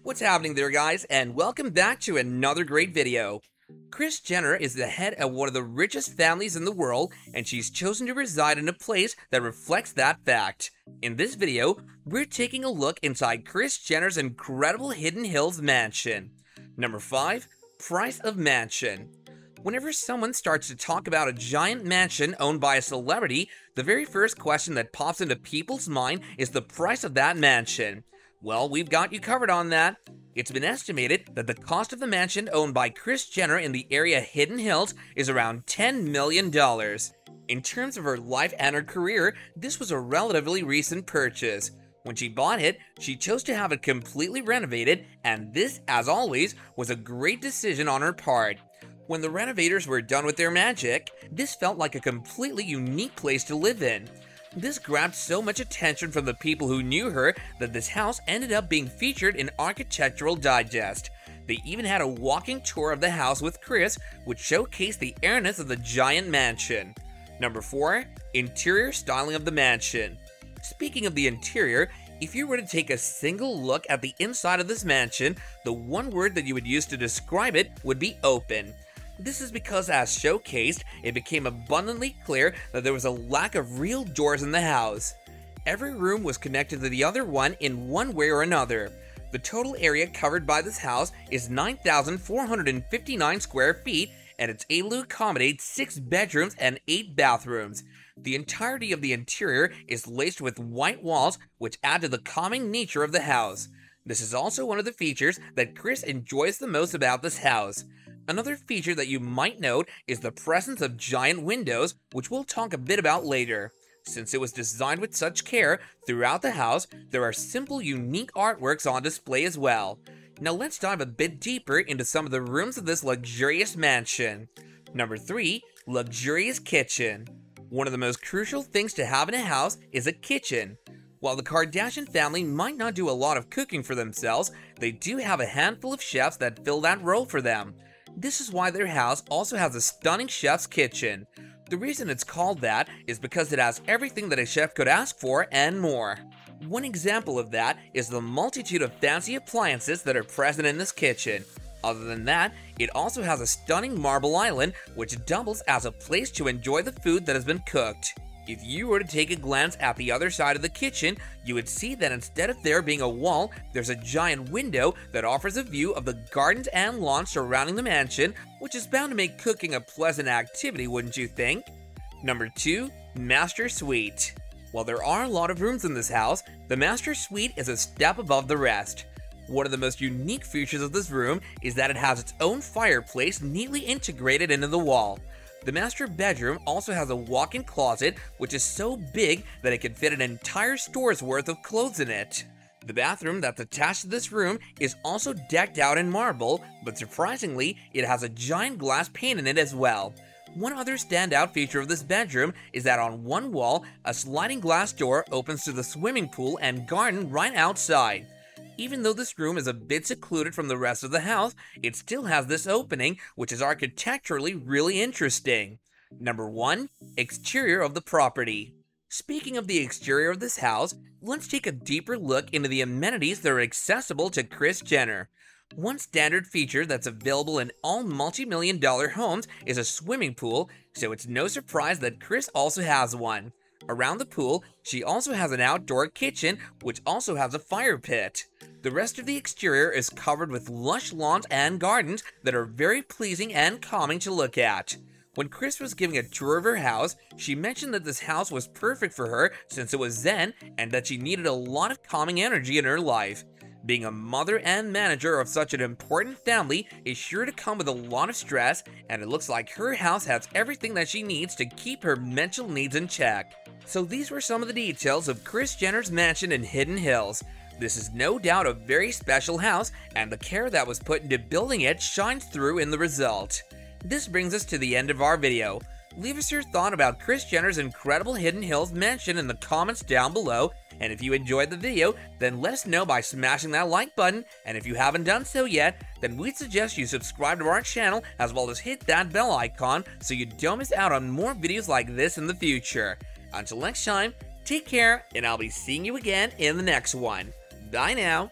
What's happening there, guys, and welcome back to another great video. Kris Jenner is the head of one of the richest families in the world, and she's chosen to reside in a place that reflects that fact. In this video, we're taking a look inside Kris Jenner's incredible Hidden Hills mansion. Number 5. Price of mansion. Whenever someone starts to talk about a giant mansion owned by a celebrity, the very first question that pops into people's mind is the price of that mansion. Well, we've got you covered on that. It's been estimated that the cost of the mansion owned by Kris Jenner in the area Hidden Hills is around $10 million. In terms of her life and her career, this was a relatively recent purchase. When she bought it, she chose to have it completely renovated, and this, as always, was a great decision on her part. When the renovators were done with their magic, this felt like a completely unique place to live in. This grabbed so much attention from the people who knew her that this house ended up being featured in Architectural Digest. They even had a walking tour of the house with Kris, which showcased the airness of the giant mansion. Number 4. Interior styling of the mansion. Speaking of the interior, if you were to take a single look at the inside of this mansion, the one word that you would use to describe it would be open. This is because, as showcased, it became abundantly clear that there was a lack of real doors in the house. Every room was connected to the other one in one way or another. The total area covered by this house is 9,459 square feet, and it's able to accommodate 6 bedrooms and 8 bathrooms. The entirety of the interior is laced with white walls, which add to the calming nature of the house. This is also one of the features that Kris enjoys the most about this house. Another feature that you might note is the presence of giant windows, which we'll talk a bit about later. Since it was designed with such care, throughout the house, there are simple, unique artworks on display as well. Now let's dive a bit deeper into some of the rooms of this luxurious mansion. Number 3. Luxurious kitchen. One of the most crucial things to have in a house is a kitchen. While the Kardashian family might not do a lot of cooking for themselves, they do have a handful of chefs that fill that role for them. This is why their house also has a stunning chef's kitchen. The reason it's called that is because it has everything that a chef could ask for and more. One example of that is the multitude of fancy appliances that are present in this kitchen. Other than that, it also has a stunning marble island, which doubles as a place to enjoy the food that has been cooked. If you were to take a glance at the other side of the kitchen, you would see that instead of there being a wall, there's a giant window that offers a view of the gardens and lawns surrounding the mansion, which is bound to make cooking a pleasant activity, wouldn't you think? Number 2. Master Suite. While there are a lot of rooms in this house, the Master Suite is a step above the rest. One of the most unique features of this room is that it has its own fireplace neatly integrated into the wall. The master bedroom also has a walk-in closet, which is so big that it can fit an entire store's worth of clothes in it. The bathroom that's attached to this room is also decked out in marble, but surprisingly, it has a giant glass pane in it as well. One other standout feature of this bedroom is that on one wall, a sliding glass door opens to the swimming pool and garden right outside. Even though this room is a bit secluded from the rest of the house, it still has this opening, which is architecturally really interesting. Number 1. Exterior of the property. Speaking of the exterior of this house, let's take a deeper look into the amenities that are accessible to Kris Jenner. One standard feature that's available in all multi-million-dollar homes is a swimming pool, so it's no surprise that Kris also has one. Around the pool, she also has an outdoor kitchen, which also has a fire pit. The rest of the exterior is covered with lush lawns and gardens that are very pleasing and calming to look at. When Kris was giving a tour of her house, she mentioned that this house was perfect for her since it was zen and that she needed a lot of calming energy in her life. Being a mother and manager of such an important family is sure to come with a lot of stress, and it looks like her house has everything that she needs to keep her mental needs in check. So these were some of the details of Kris Jenner's mansion in Hidden Hills. This is no doubt a very special house, and the care that was put into building it shines through in the result. This brings us to the end of our video. Leave us your thought about Kris Jenner's incredible Hidden Hills mansion in the comments down below, and if you enjoyed the video, then let us know by smashing that like button, and if you haven't done so yet, then we'd suggest you subscribe to our channel as well as hit that bell icon so you don't miss out on more videos like this in the future. Until next time, take care, and I'll be seeing you again in the next one. Bye now.